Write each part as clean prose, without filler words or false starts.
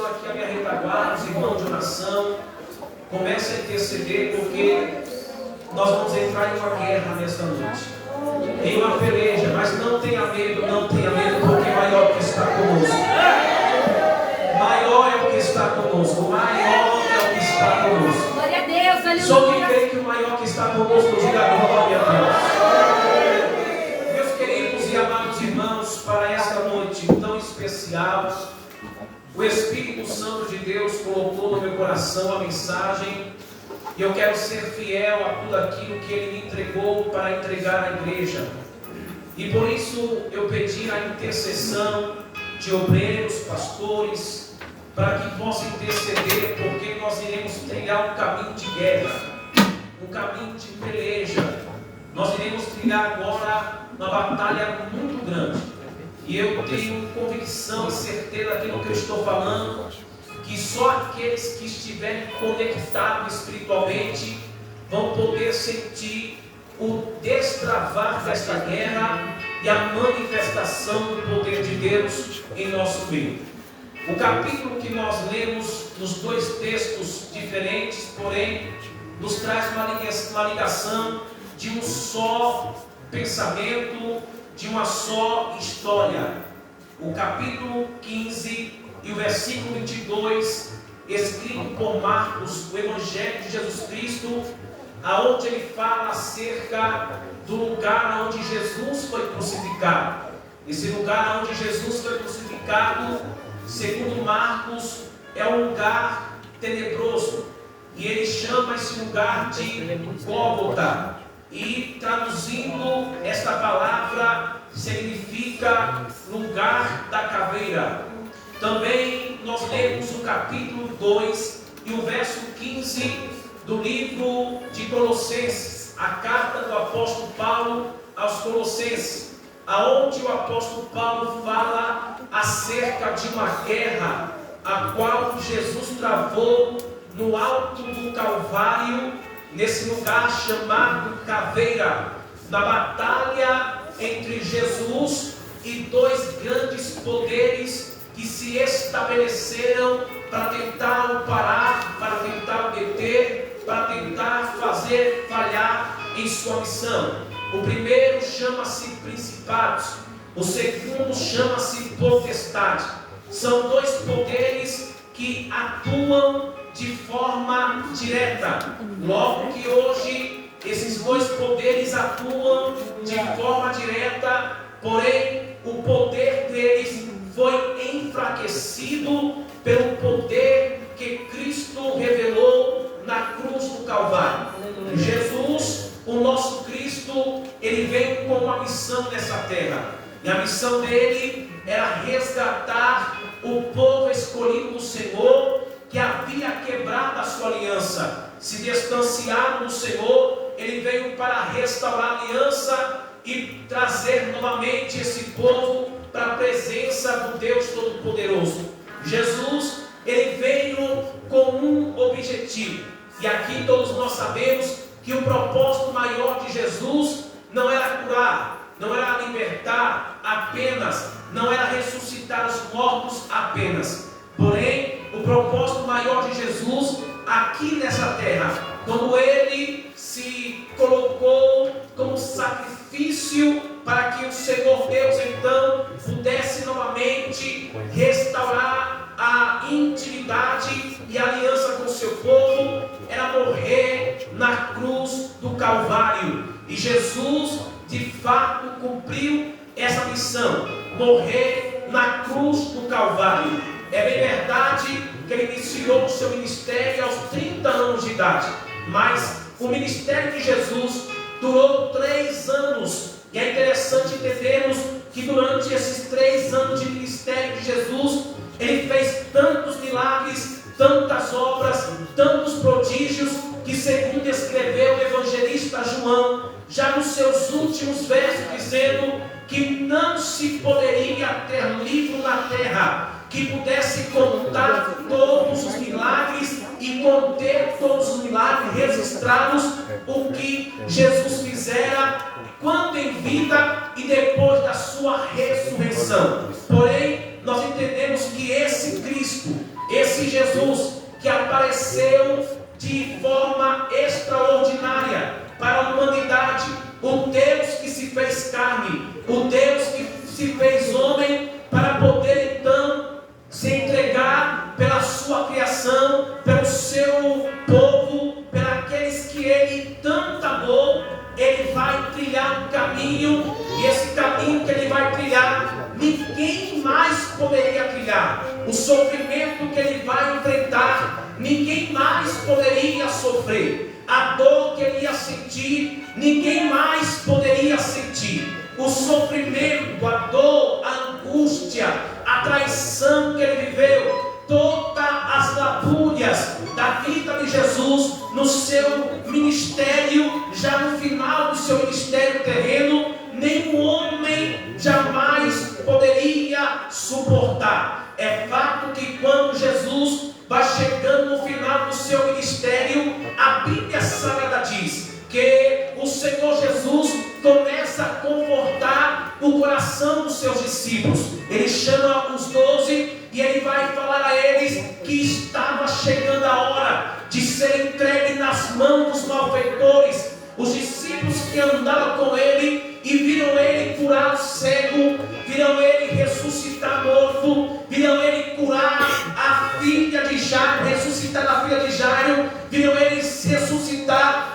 estou aqui a minha retaguarda, os irmãos de oração, comece a interceder, porque nós vamos entrar em uma guerra nesta noite, em uma peleja, mas não tenha medo, porque maior que está conosco. Maior é o que está conosco, maior é o que está conosco. Glória a Deus, aleluia. Só quem crê que o maior que está conosco, diga glória a Deus. Meus queridos e amados irmãos, para esta noite tão especial, o Espírito Santo de Deus colocou no meu coração a mensagem, e eu quero ser fiel a tudo aquilo que Ele me entregou para entregar à igreja. E por isso eu pedi a intercessão de obreiros, pastores, para que possam interceder, porque nós iremos trilhar um caminho de guerra, um caminho de peleja. Nós iremos trilhar agora uma batalha muito grande. E eu tenho convicção e certeza daquilo que eu estou falando, que só aqueles que estiverem conectados espiritualmente vão poder sentir o destravar desta guerra e a manifestação do poder de Deus em nosso meio. O capítulo que nós lemos nos dois textos diferentes, porém, nos traz uma ligação de um só pensamento, de uma só história. O capítulo 15 e o versículo 22, escrito por Marcos, o Evangelho de Jesus Cristo, aonde ele fala acerca do lugar onde Jesus foi crucificado. Esse lugar onde Jesus foi crucificado, segundo Marcos, é um lugar tenebroso, e ele chama esse lugar de Gólgota, e traduzindo esta palavra significa lugar da caveira. Também nós lemos o capítulo 2 e o verso 15 do livro de Colossenses, a carta do apóstolo Paulo aos Colossenses, aonde o apóstolo Paulo fala acerca de uma guerra a qual Jesus travou no alto do Calvário, nesse lugar chamado Caveira, na batalha entre Jesus e dois grandes poderes que se estabeleceram para tentar o parar, para tentar o deter, para tentar fazer falhar em sua missão. O primeiro chama-se principados, o segundo chama-se potestade. São dois poderes que atuam de forma direta. Logo que hoje esses dois poderes atuam de forma direta, porém o poder deles foi enfraquecido pelo poder que Cristo revelou na cruz do Calvário. Jesus, o nosso Cristo, ele veio com uma missão nessa terra. E a missão dele era resgatar o povo escolhido do Senhor, que havia quebrado a sua aliança, se distanciado do Senhor. Ele veio para restaurar a aliança e trazer novamente esse povo para a presença do Deus Todo-Poderoso. Jesus, ele veio com um objetivo, e aqui todos nós sabemos que o propósito maior de Jesus não era curar, não era libertar apenas, não era ressuscitar os mortos apenas. Porém, o propósito maior de Jesus aqui nessa terra, quando ele se colocou como sacrifício para que o Senhor Deus então pudesse novamente restaurar a intimidade e a aliança com o seu povo, era morrer na cruz do Calvário. E Jesus de fato cumpriu essa missão, morrer na cruz do Calvário. É bem verdade que ele iniciou o seu ministério aos 30 anos de idade, mas o ministério de Jesus durou 3 anos. E é interessante entendermos que durante esses 3 anos de ministério de Jesus, ele fez tantos milagres, tantas obras, tantos prodígios, que segundo escreveu o evangelista João, já nos seus últimos versos, dizendo que não se poderia ter livro na terra que pudesse contar todos os milagres e conter todos os milagres registrados, o que Jesus fizera quando em vida e depois da sua ressurreição. Porém, nós entendemos que esse Cristo, esse Esse Jesus que apareceu de forma extraordinária para a humanidade, o Deus que se fez carne, o Deus que se fez homem, para poder então se entregar pela sua criação, pelo seu povo, pelos que Ele tanto amou. Ele vai trilhar um caminho, e esse caminho que Ele vai trilhar, ninguém mais poderia trilhar. O sofrimento que Ele vai enfrentar, ninguém mais poderia sofrer. A dor que Ele ia sentir, ninguém mais poderia sentir. O sofrimento, a dor, a angústia, a traição que Ele viveu, todas as lamúrias da vida de Jesus no seu ministério, já no final do seu ministério terreno, nenhum homem jamais poderia suportar. É fato que quando Jesus vai chegando no final do seu ministério, a Bíblia Sagrada diz que o Senhor Jesus começa a confortar o coração dos seus discípulos. Ele chama os 12 e ele vai falar a eles que estava chegando a hora de ser entregue nas mãos dos malfeitores. Os discípulos que andavam com ele e viram ele curar o cego, viram ele ressuscitar morto, viram ele curar a filha de Jairo, ressuscitar a filha de Jairo, viram ele ressuscitar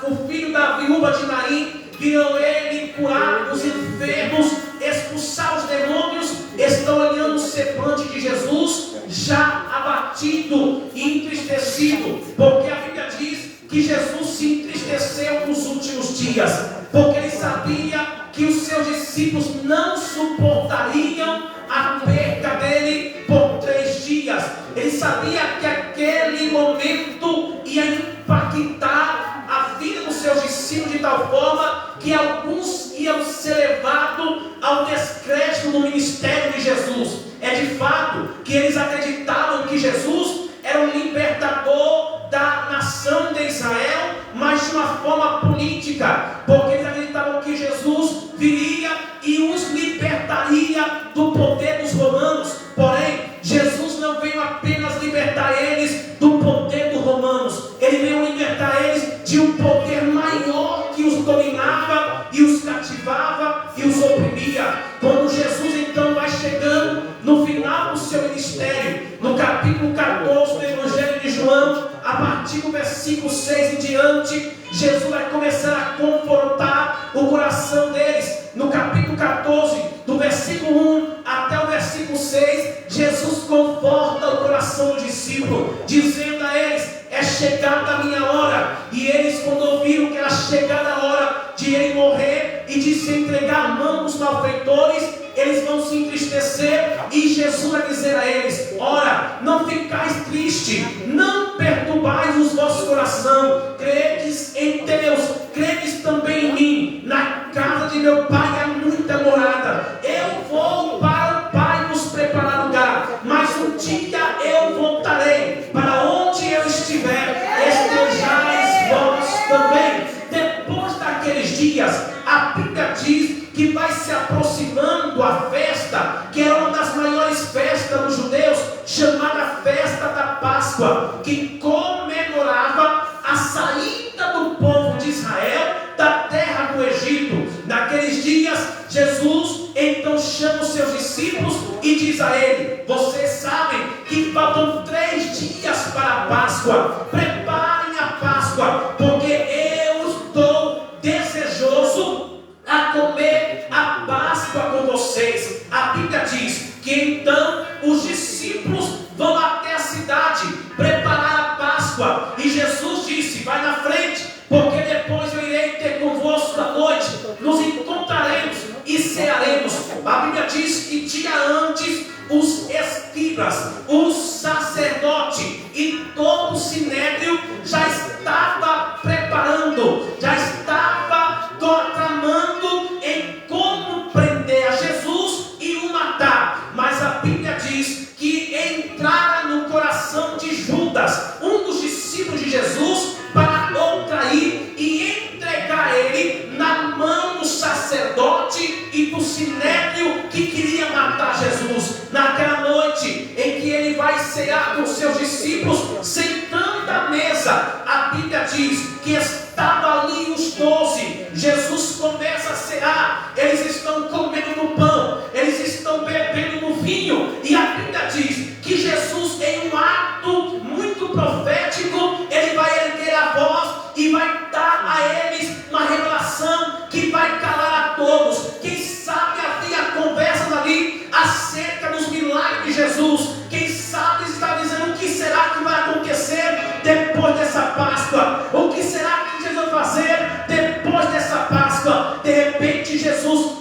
o filho da viúva de Naim, viram ele curar os enfermos, expulsar os demônios. Estão olhando o semblante de Jesus, já abatido e entristecido, porque a Bíblia diz que Jesus se entristeceu nos últimos dias, porque ele sabia que os seus discípulos não suportariam a perca dele por 3 dias. Ele sabia que aquele momento ia impactar a vida dos seus discípulos de tal forma que alguns iam ser levados ao descrédito no ministério de Jesus. É de fato que eles acreditavam que Jesus era um libertador da nação de Israel, mas de uma forma política, porque eles acreditavam que Jesus viria e os libertaria do poder dos romanos. Porém, Jesus não veio apenas libertar eles do poder dos romanos, ele veio libertar eles de um poder maior que os dominava e os cativava e os oprimia. Quando Jesus então vai chegando no final do seu ministério, no capítulo 14 do Evangelho de João, a partir do versículo 6 em diante, Jesus vai começar a confortar o coração deles. No capítulo 14, do versículo 1 até o versículo 6, Jesus conforta o coração do discípulo, dizendo a eles: é chegada a minha hora. E eles, quando ouviram que era chegada a hora de ele morrer e de se entregar à mão dos malfeitores, eles vão se entristecer, e Jesus vai dizer a eles: ora, não ficais tristes, não perturbais os vossos corações, credes em Deus, credes também em mim. Na casa de meu Pai há muita morada. Eu vou para o Pai vos preparar lugar, mas um dia eu voltarei para onde eu estiver, estejais vós também. Depois daqueles dias, a Bíblia diz que vai se aproximando a festa, que era uma das maiores festas dos judeus, chamada Festa da Páscoa, que comemorava a saída do povo de Israel da terra do Egito. Naqueles dias, Jesus então chama os seus discípulos e diz a ele: vocês sabem que faltam 3 dias para a Páscoa, preparem a Páscoa, porque eu estou desejoso a comer a Páscoa com vocês. A Bíblia diz que então os discípulos vão até a cidade preparar a Páscoa, e Jesus disse: vai na frente, porque depois eu irei ter convosco à noite, nos encontraremos e cearemos. A Bíblia diz que dia antes os escribas, os sacerdotes e todo o sinédrio já estava preparando, já estava tramando em como prender a Jesus e o matar. Mas a Bíblia diz que entrara no coração de Judas, um dos discípulos de Jesus, para o trair e entregar ele na mão do sacerdote e do sinédrio que queria matar Jesus. Naquela noite em que ele vai cear com seus discípulos, sentando à mesa. A Bíblia diz que estavam ali os 12. Jesus começa a cear. Eles estão comendo no pão, eles estão bebendo no vinho. E a Bíblia diz que Jesus, em um ato muito profético, ele vai erguer a voz e vai dar a eles uma revelação que vai calar a todos. Quem sabe havia conversas ali acerca dos milagres de Jesus. Quem sabe está dizendo o que será que vai acontecer depois dessa Páscoa? O que será que Jesus vai fazer depois dessa Páscoa? De repente Jesus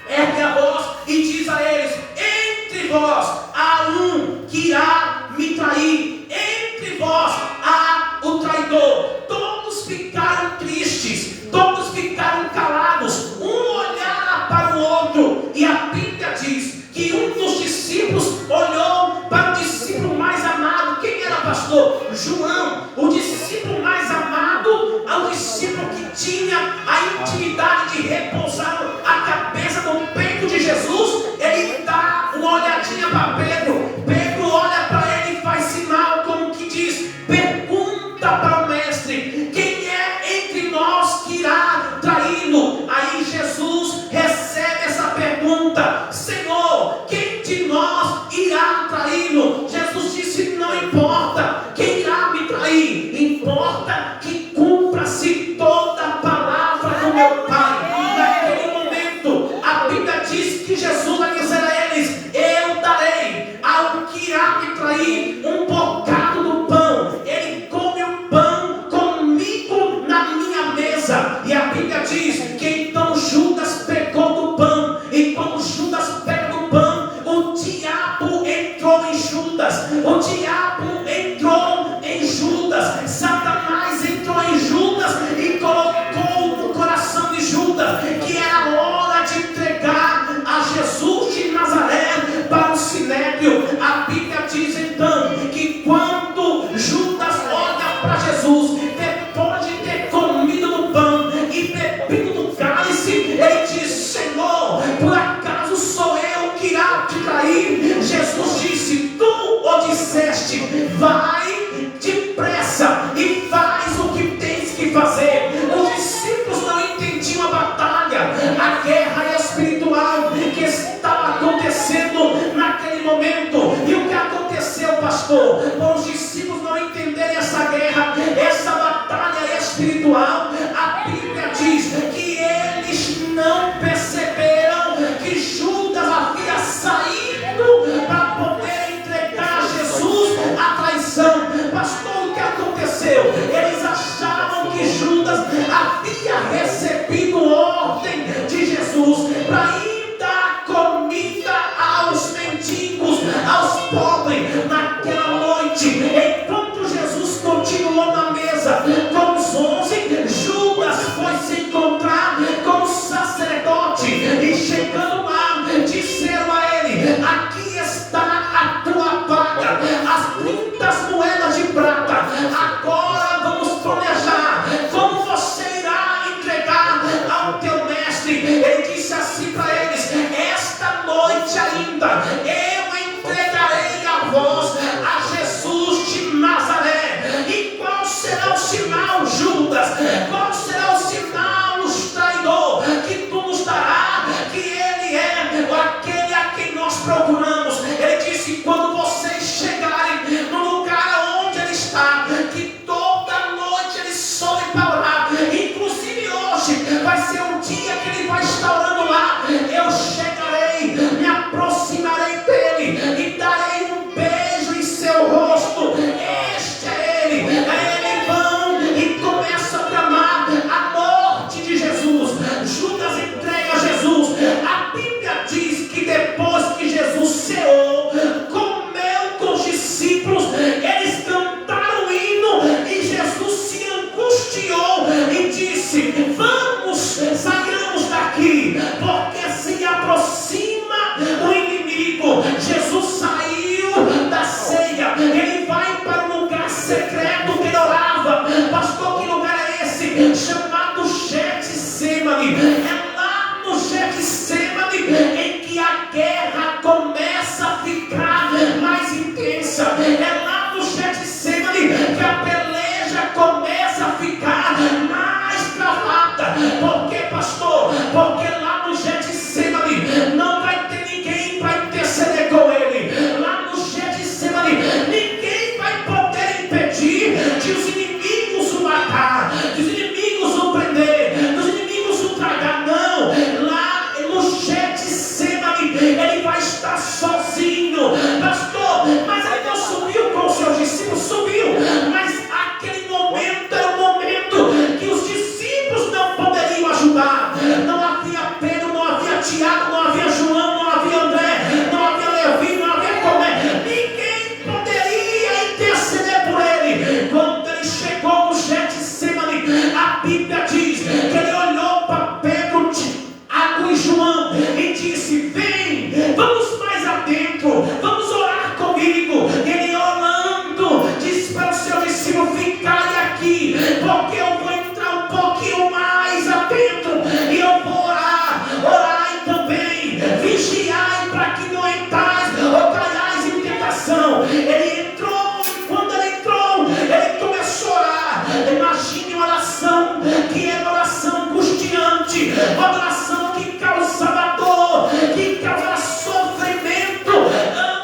ergue a voz e diz a eles: entre vós há um que irá me trair, entre vós há o traidor. Todos ficaram tristes, todos ficaram calados, um olhava para o outro. E a Bíblia diz que um dos discípulos olhou para o discípulo mais amado. Quem era, pastor? João, o discípulo mais amado, o discípulo que tinha a intimidade de repousar a cabeça no peito de Jesus. Ele dá uma olhadinha para Pedro. Pedro olha para ele e faz sinal como que diz: pergunta para o mestre, quem é entre nós que irá traí-lo? Aí Jesus recebe essa pergunta: Senhor, quem de nós irá traí-lo? Jesus disse: não importa quem irá me trair, importa que cumpra-se toda a palavra do meu Pai. Naquele momento, a Bíblia diz que Jesus vai dizer a eles: eu darei ao que irá me trair um bocado do pão. Ele come o pão comigo na minha mesa. E a Bíblia diz que então Judas pegou do pão. E quando Judas pega do pão, o diabo entrou em Judas. O diabo entrou em Judas. Satanás entrou em Judas e colocou no coração de Judas que era hora de entregar a Jesus de Nazaré para o sinédrio. A Bíblia diz então que quando Judas olha para Jesus, depois de ter comido no pão e bebido no cálice, ele diz: Senhor, por acaso sou eu que irá te trair? Jesus disse: tu o disseste, vai depressa e faz o que tens que fazer. Os discípulos não entendiam a batalha, a guerra espiritual que estava acontecendo naquele momento. E o que aconteceu, pastor? Por os discípulos não entenderem essa guerra, essa batalha espiritual, a Bíblia diz que eles não perceberam que Judas havia saído para poder entregar a Jesus a traição. Pastor, o que aconteceu? Eles achavam que Judas havia recebido ordem de Jesus para ir dar comida aos mendigos, aos pobres. Naquela noite, enquanto Jesus continuou na mesa com os 11, Por quê, pastor? Porque lá no Getsemane não vai ter ninguém para interceder com ele. Lá no Getsemane ninguém vai poder impedir de os inimigos o matar, de os inimigos o prender, dos inimigos o tragar. Não, lá no Getsemane ele vai estar sozinho. Pastor, mas ele não subiu com os seus discípulos? Subiu, mas aquele momento era o momento que os discípulos não poderiam ajudar. Não havia Pedro, não havia Tiago, não havia João, não havia André, não havia Levi, não havia Tomé. Ninguém poderia interceder por ele. Quando ele chegou no Getsemane, a Bíblia diz que ele olhou para Pedro, Tiago e João e disse: vem, vamos mais adentro, vamos orar comigo. Ele orando disse para o seu discípulo: ficai aqui, porque eu vou entrar um pouquinho mais adentro e eu vou orar. Orai também, vigiai para que não entrais ou caiais em tentação. Ele entrou, e quando ele entrou, ele começou a orar. Imagine uma oração que era uma oração angustiante, uma oração que causava dor, que causava sofrimento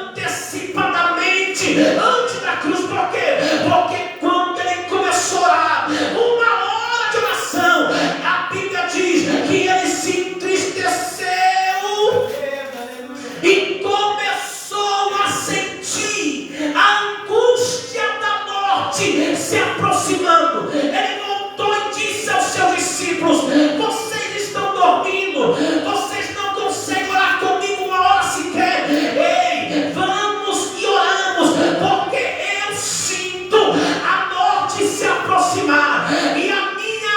antecipadamente antes da cruz. Por quê? Porque quando ele começou a orar, uma hora de oração, a Bíblia diz que ele se entristeceu e começou a sentir a angústia da morte se aproximando. Ele voltou e disse aos seus discípulos: vocês estão dormindo, vocês não conseguem orar comigo uma hora sequer. Ei, vamos e oramos, porque eu sinto a morte se aproximar e a minha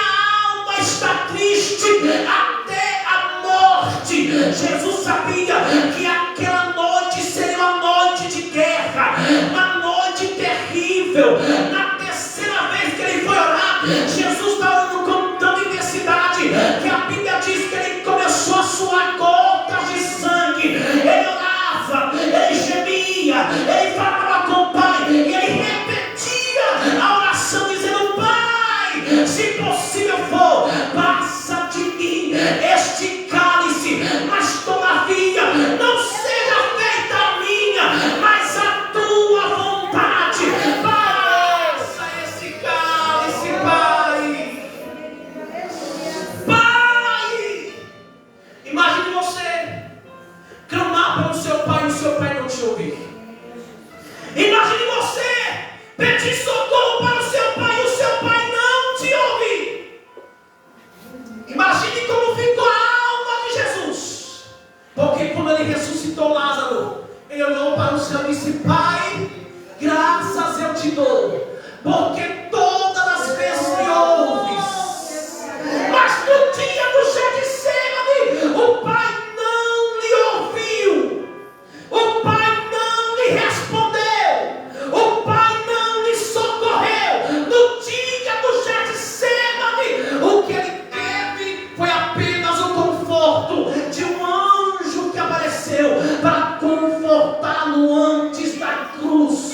alma está triste até a morte. Jesus sabia que aquela noite seria uma noite de guerra, uma noite terrível. Na terceira vez que ele foi orar, Jesus está orando com tanta intensidade que a Bíblia diz que ele começou a suar gotas de sangue. Ele orava, ele gemia, ele falava com o Pai e ele repetia a oração dizendo: Pai, se possível for, passa de mim este cálice, mas todavia não seja feita a minha, mas a tua vontade. Passa esse cálice, Pai. Pai, imagine você clamar para o seu pai e o seu pai não te ouvir. Imagine você pedir socorro para o seu pai e o seu pai não te ouvir. Imagine como ficou a alma de Jesus. Porque quando ele ressuscitou Lázaro, ele olhou para o céu e disse: Pai, graças eu te dou, porque todas as vezes me ouves. Mas no dia do Getsemane, o Pai não lhe ouviu, o Pai não lhe respondeu, o Pai não lhe socorreu. No dia do Getsemane, o que ele teve foi apenas o conforto de um anjo que apareceu para confortá-lo antes da cruz.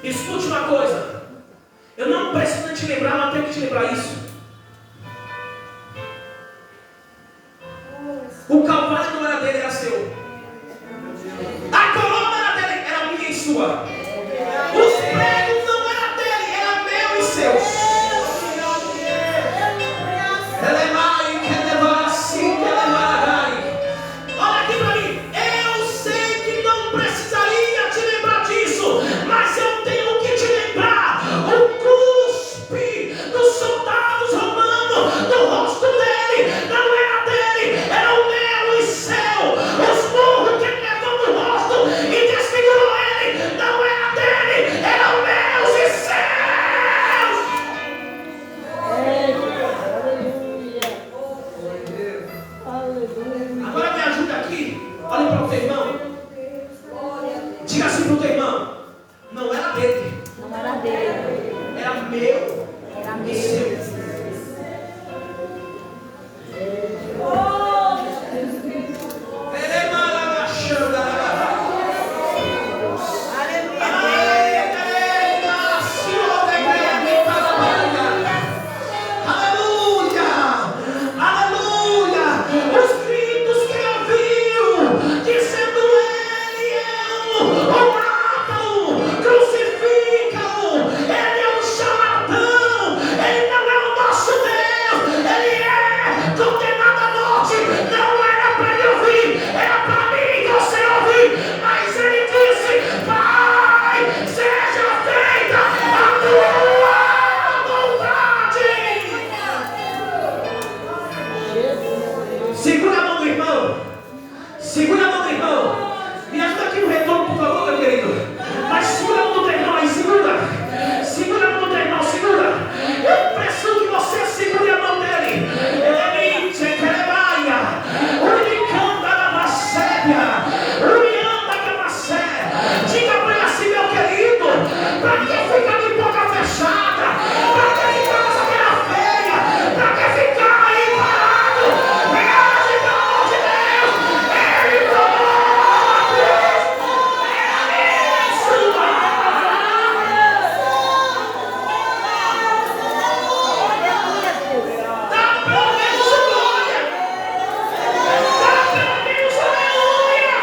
Escute uma coisa. Eu não preciso te lembrar, mas tenho que te lembrar isso. O Calvário não era dele, era seu. A coroa era dele, era minha e sua. Os pregos não eram dele, era meu e seus. Olha aqui para mim. Eu sei que não precisaria te lembrar disso, mas eu tenho que te lembrar. O cuspe dos soldados romanos no rosto dele não era dele, era o meu e seu. Os murros que ele levou no rosto e desfigurou ele não era dele, eram meus e seus. Agora me ajuda aqui. Olha para o teu irmão. Diga assim para o teu irmão: não era dele. Não era dele. Era meu. Era E seu. Segura a mão do irmão. Segura a mão do irmão. Me ajuda aqui no retorno, por favor, meu querido. Mas segura a mão do teu irmão aí, segura. Segura a mão do teu irmão, segura. Eu preciso que você segure a mão dele. Ele te querebaia. Ele canta na macéria. Ele anda na macéria. Diga para ele assim, meu querido. Para que ficar de boca fechada? Para que ficar com essa cara feia? Para que ficar aí parado? Reage pelo amor de Deus. Ele tomou a cruz. É sua. Dá pelo menos glória. Dá pelo menos aleluia.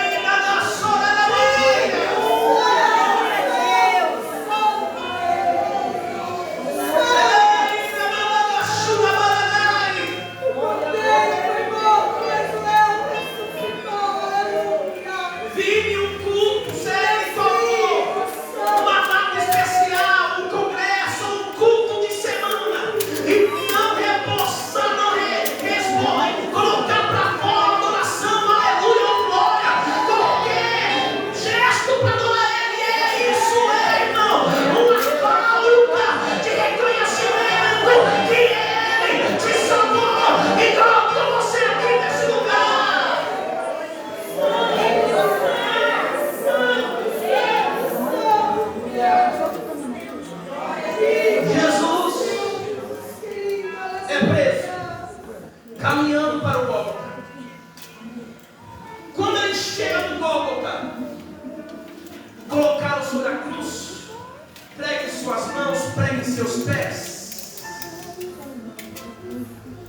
Ei, na sola da mãe. Vive um culto sério, uma data especial, um congresso, um culto de semana, e não reposta, não responde, colocar para fora adoração, aleluia, glória, qualquer gesto para adorar Ele, é isso, irmão, uma falta de reconhecimento que Ele te salvou e colocou você aqui nesse lugar. Jesus é preso, caminhando para o Gólgota. Quando ele chega no Gólgota, colocaram sobre a cruz, pregue suas mãos, pregue seus pés,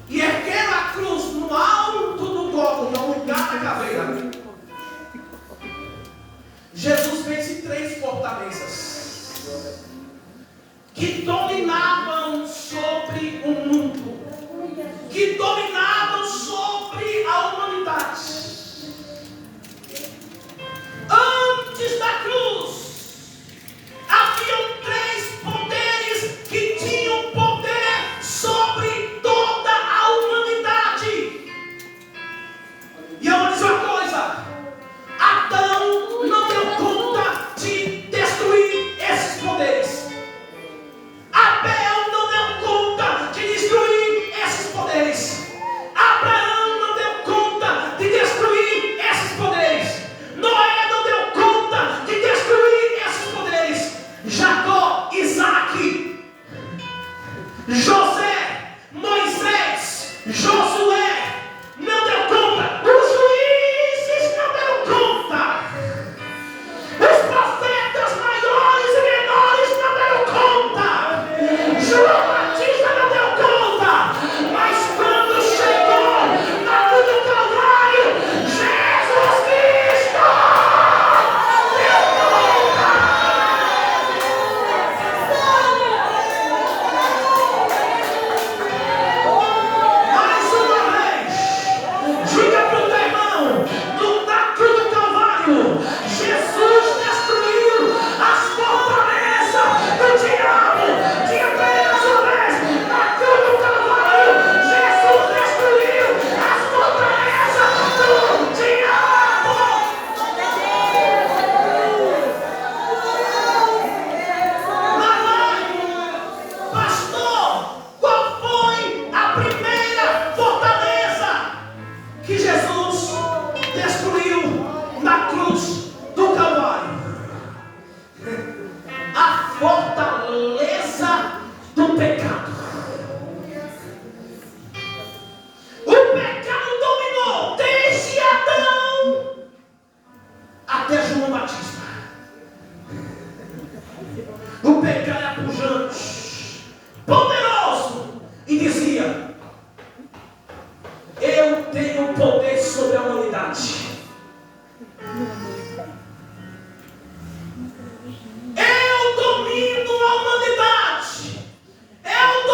e ergueram a cruz no alto do Gólgota, no lugar da caveira. Jesus vence 3 fortalezas que dominavam sobre o mundo, que dominavam sobre a humanidade. Antes da cruz, haviam 3 poderes que tinham poder sobre toda a humanidade. E eu vou dizer uma coisa: Adão não deu conta de destruir esses poderes. Abel não deu conta de destruir esses poderes. Abraão não deu conta de destruir esses poderes. Noé não deu conta de destruir esses poderes. Jacó, Isaac, José, Moisés, pecado. O pecado dominou desde Adão até João Batista. O pecado é pujante, poderoso, e dizia: eu tenho poder sobre a humanidade. Eu domino a humanidade. Eu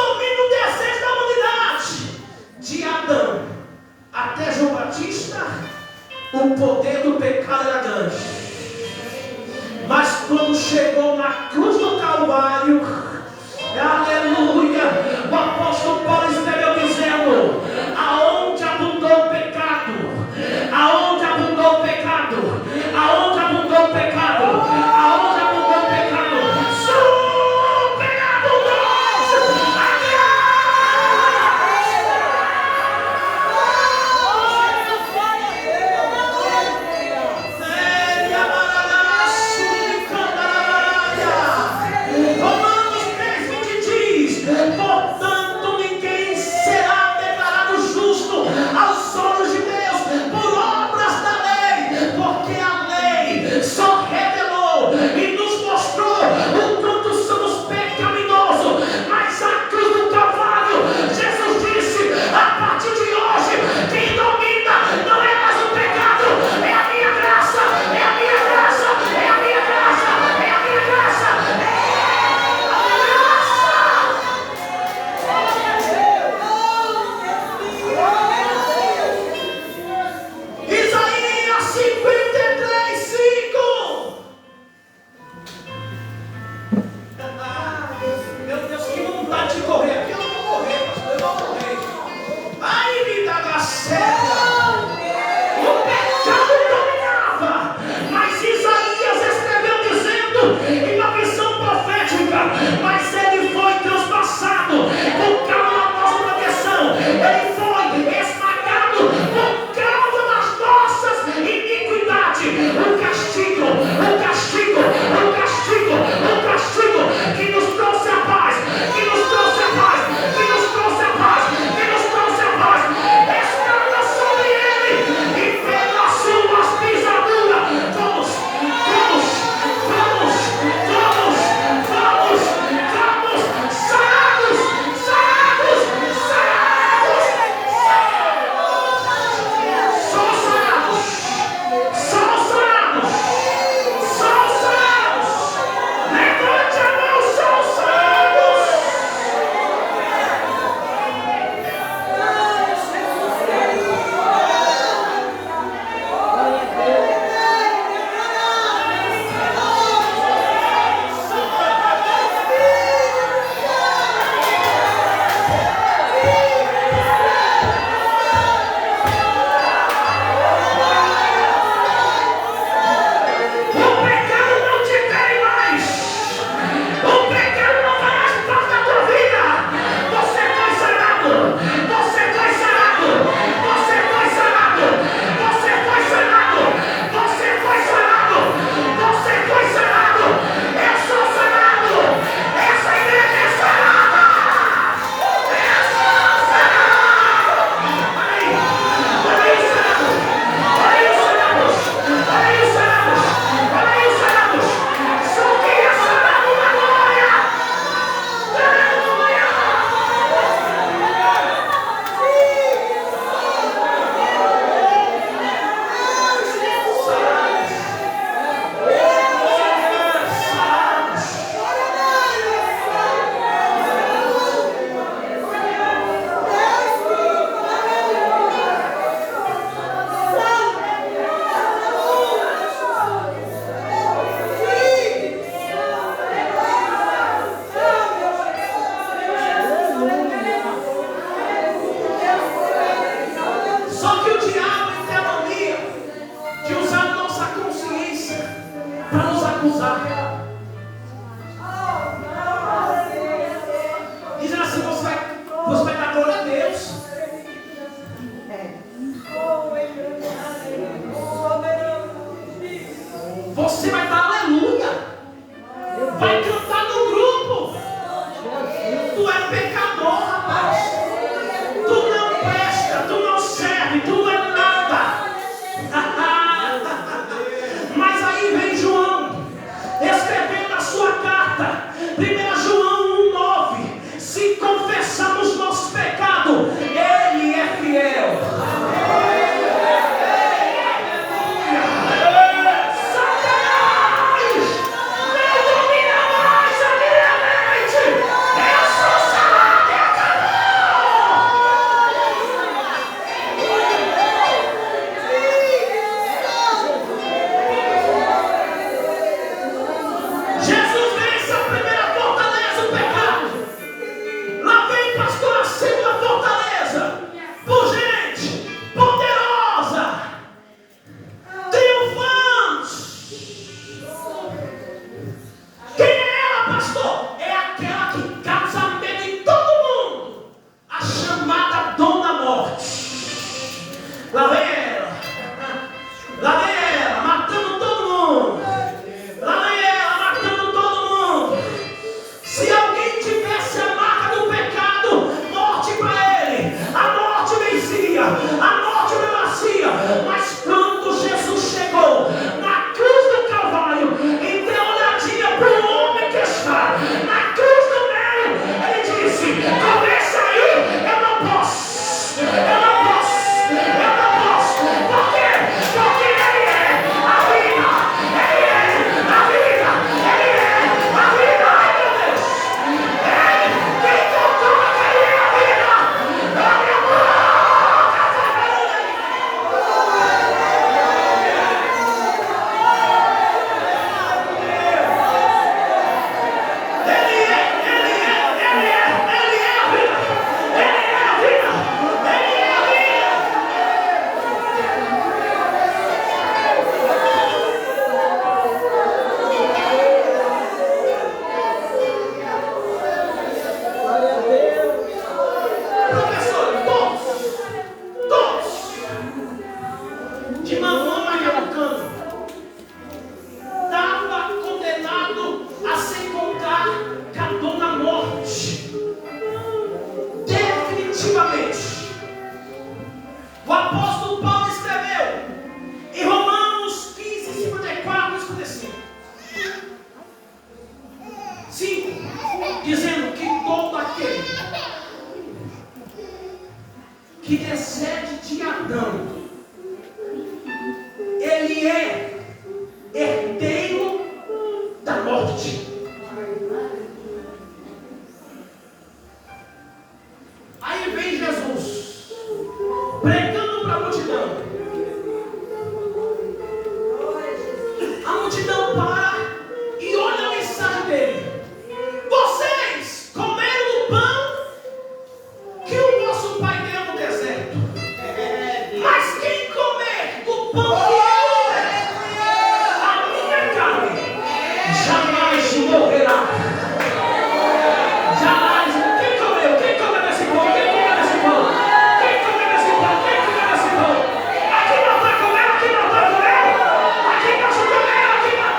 que descende de Adão, ele é herdeiro da morte. Aí vem Jesus, pregando para a multidão. A multidão para e olha a mensagem dele. Vocês comeram o pão que o vosso pai deu no deserto. Mas quem comer do pão que eu der, a minha carne, jamais morrerá. Jamais. Quem comeu? Quem comeu desse pão? Quem comeu desse pão? Quem comeu desse pão? Quem comeu desse pão? Aqui não está comendo, aqui não está comendo. Aqui não está comendo, aqui não.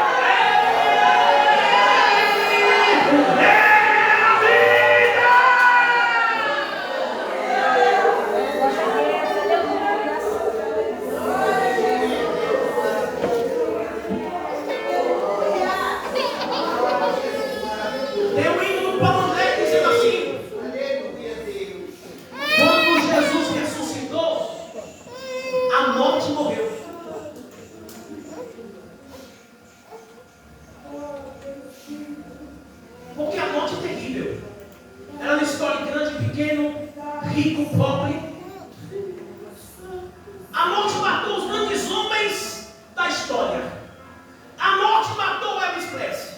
Tem um hino no Paulo André dizendo assim: quando Jesus ressuscitou, a morte morreu. Porque a morte é terrível. Ela não escolhe grande, pequeno, rico, pobre. A morte matou os grandes homens da história. A morte matou Elvis Presley.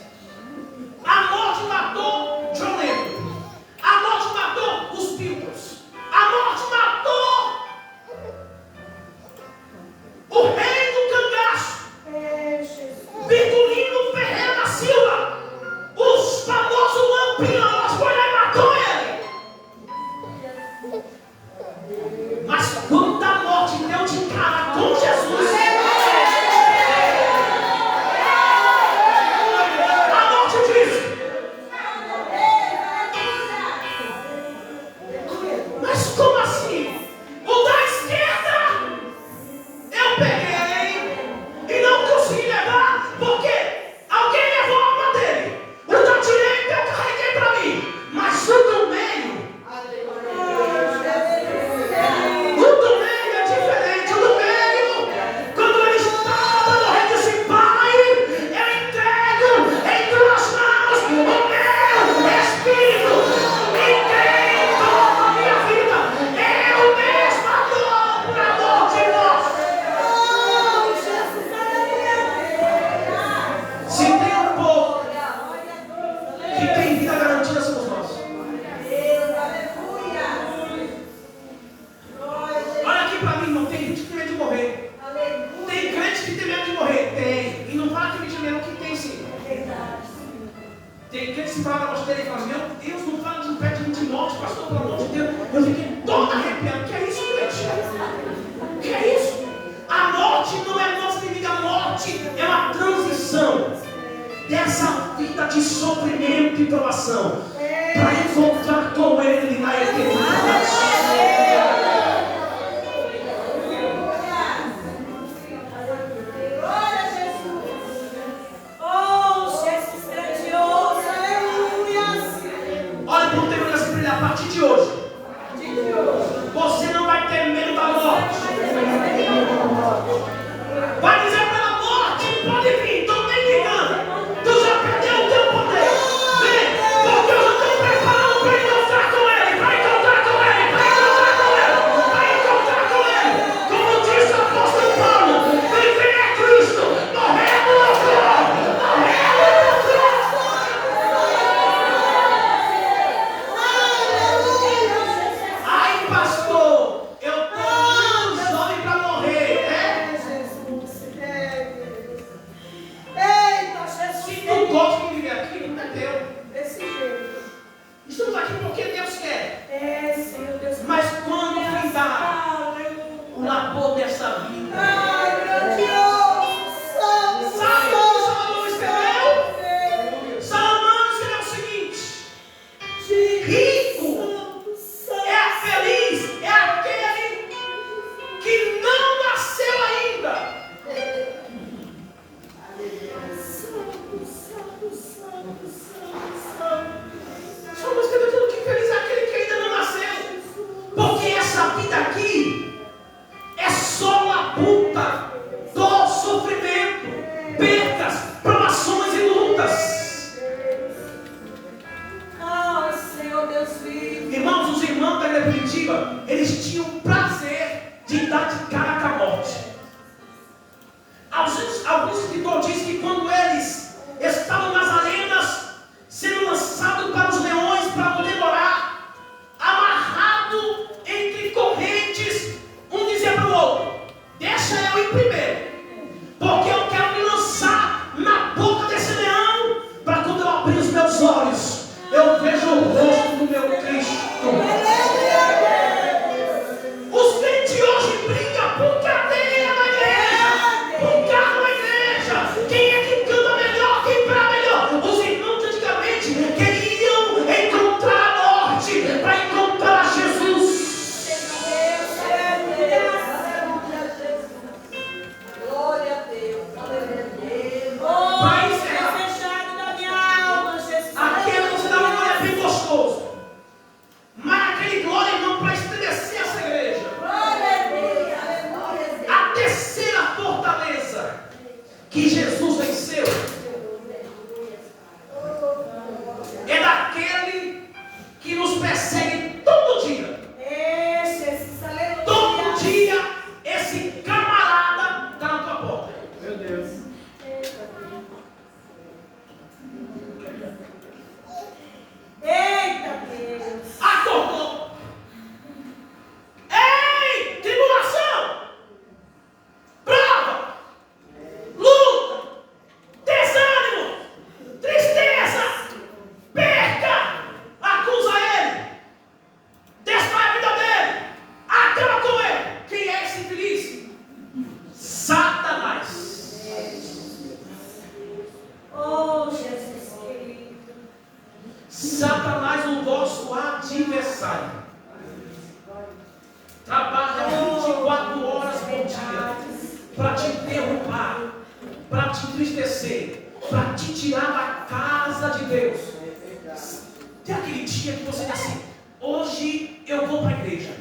A morte matou John Lennon. A morte matou os Beatles. A morte matou o rei do cangaço, Virgulino Ferreira da Silva, os famosos lampiões. Foi lá e matou ele. perto de Timóteo, pastor, pelo amor de Deus. Eu fiquei todo arrepiado. Que é isso, gente? Que é isso? A morte não é nossa inimiga. A morte é uma transição dessa vida de sofrimento e provação para encontrar com Ele na eternidade. Olha, não tem mais brilhar a partir de hoje. Você não vai ter medo da morte. Vai dizer para a morte: pode vir, estou nem ligando. Tu já perdeu o teu poder. Vem, porque eu já estou preparado para encontrar com Ele. Para encontrar com Ele. Para encontrar com Ele. Para encontrar com Ele. Como disse o apóstolo Paulo: viver é Cristo. Morrer é lucro. Morrer é lucro. Ai, pastor, eu estou muito jovem para morrer, né? Se tu gosta de viver aqui, não é teu. Estamos aqui porque Deus quer. Mas quando findar o labor dessa vida, sabe o que Salomão escreveu? Salomão escreveu o seguinte: rico é feliz, é aquele que não nasceu ainda. Salomão escreveu dizendo que feliz é aquele que ainda não nasceu. Porque essa vida aqui é só labuta, dor, sofrimento, perdas, provações e lutas. Irmãos, os irmãos da igreja primitiva, eles tinham prazer de dar de cara com a morte. Alguns escritores dizem que quando eles estavam nas arenas, sendo lançados para os leões para poder morar, amarrado entre correntes, um dizia para o outro: deixa eu ir primeiro, porque eu quero me lançar na boca desse leão, para quando eu abrir os meus olhos, eu vejo o rosto do meu Cristo. Os crentes hoje brigam por cadeira na igreja, por carro na igreja. Quem é que canta melhor, quem prega melhor? Os irmãos antigamente queriam encontrar a morte para encontrar Jesus. Para encerrar, aquele que você dá uma glória é bem gostoso, mas aquele glória, irmão, para estremecer essa igreja. A terceira fortaleza que Jesus venceu é daquele que nos persegue todo dia. Todo dia esse camarada está na tua porta. Meu Deus. Acordou. Ei, tribulação, prova, luta, desânimo, tristeza, perca, acusa ele, destrói a vida dele, acaba com ele. Quem é esse infeliz? Satanás. Satanás, o vosso adversário, trabalha 24 horas por dia para te derrubar, para te entristecer, para te tirar da casa de Deus. Tem aquele dia que você diz assim: hoje eu vou para a igreja.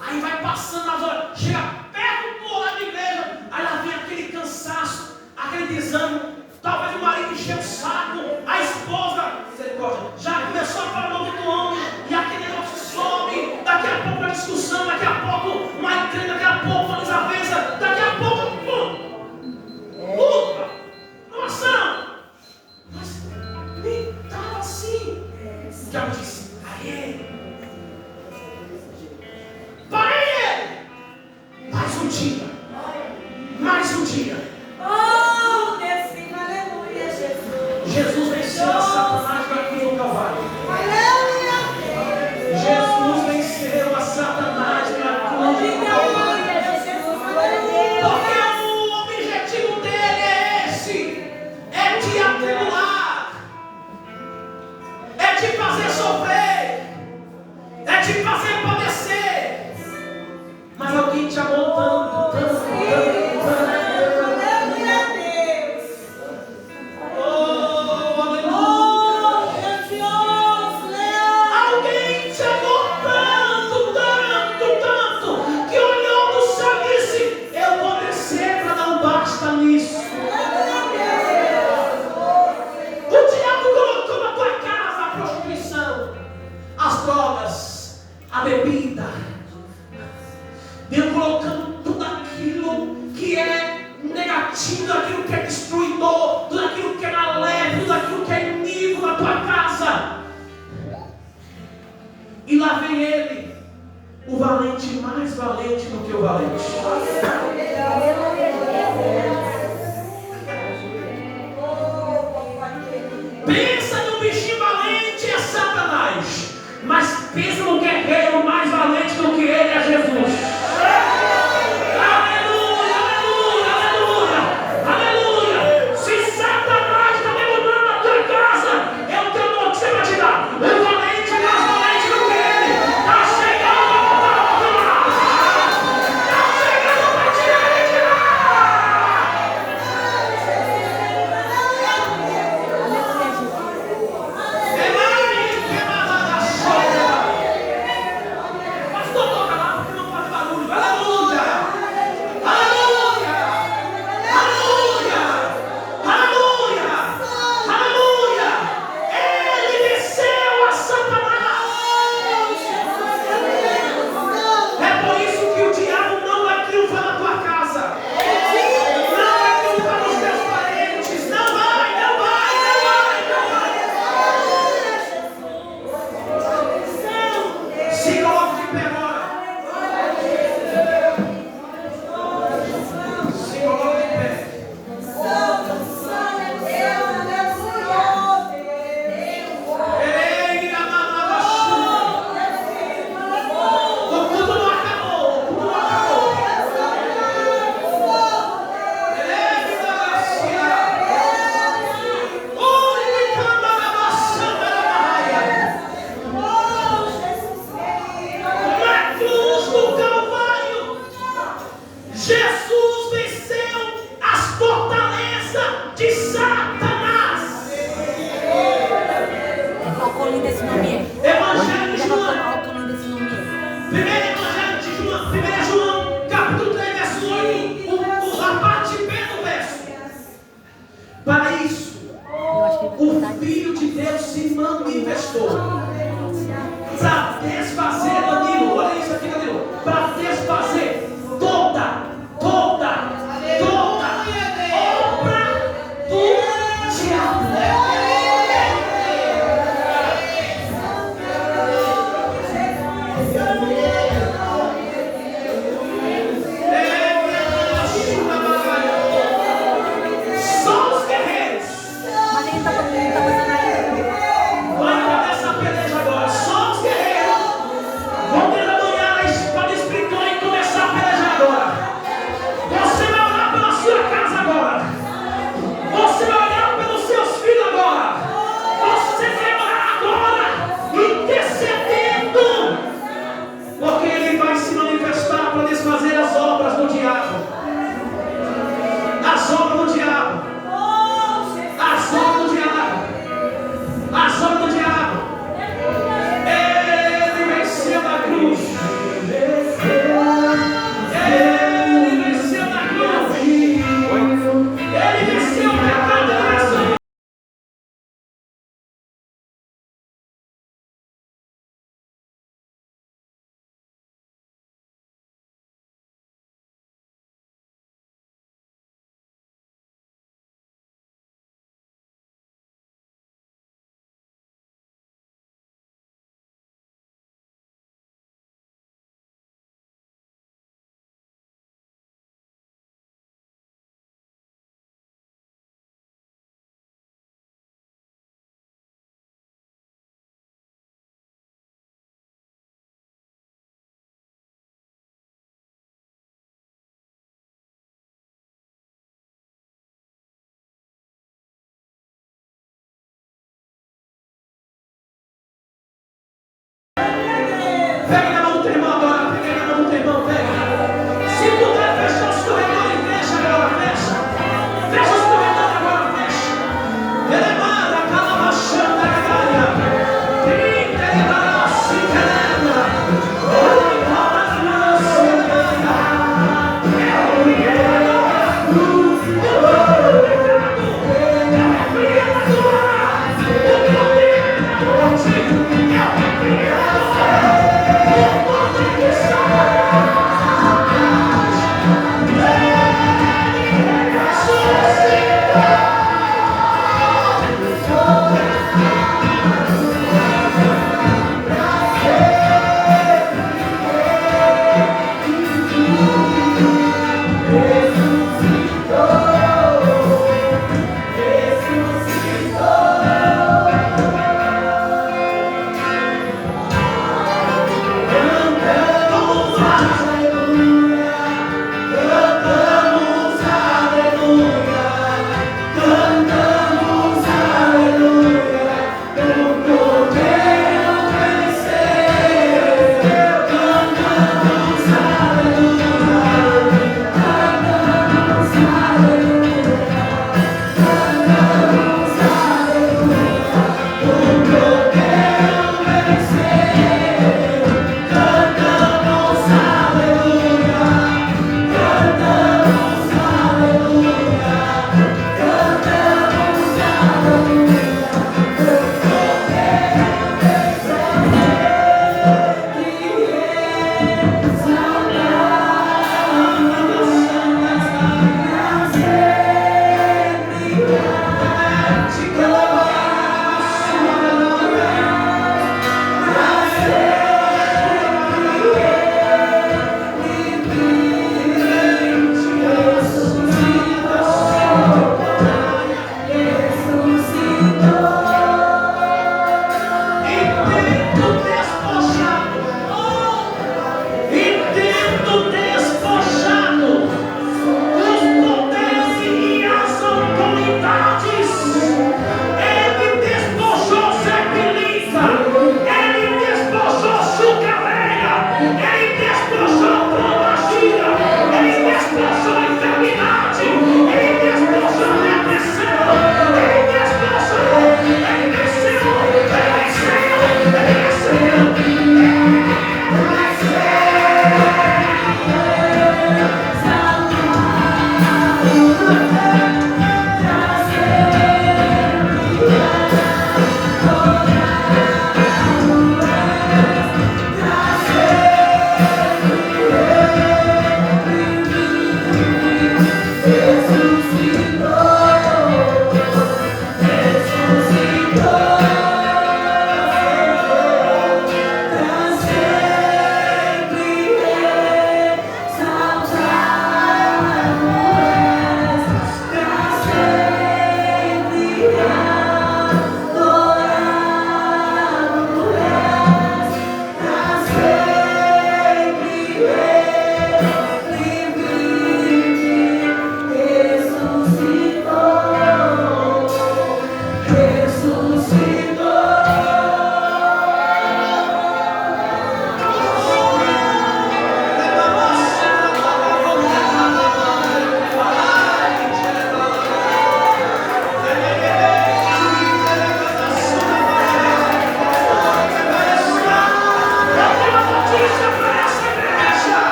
Aí vai passando as horas, chega perto do horário da igreja, aí lá vem aquele cansaço, aquele desânimo. Talvez o marido encheu o saco, a esposa, misericórdia, já começou a falar no do homem, e aquele negócio sobe, daqui a pouco a discussão, daqui a pouco uma igreja, daqui a pouco uma desavença, daqui a pouco, luta, provação. Mas nem estava assim. O diabo disse: parei ele. te fazer padecer. Mas alguém te amou tanto, tanto, tanto. A bebida, Deus colocando tudo aquilo que é negativo, tudo aquilo que é destruidor, tudo aquilo que é maléfico, tudo aquilo que é inimigo na tua casa. E lá vem ele, o valente, mais valente do que o valente. Pensa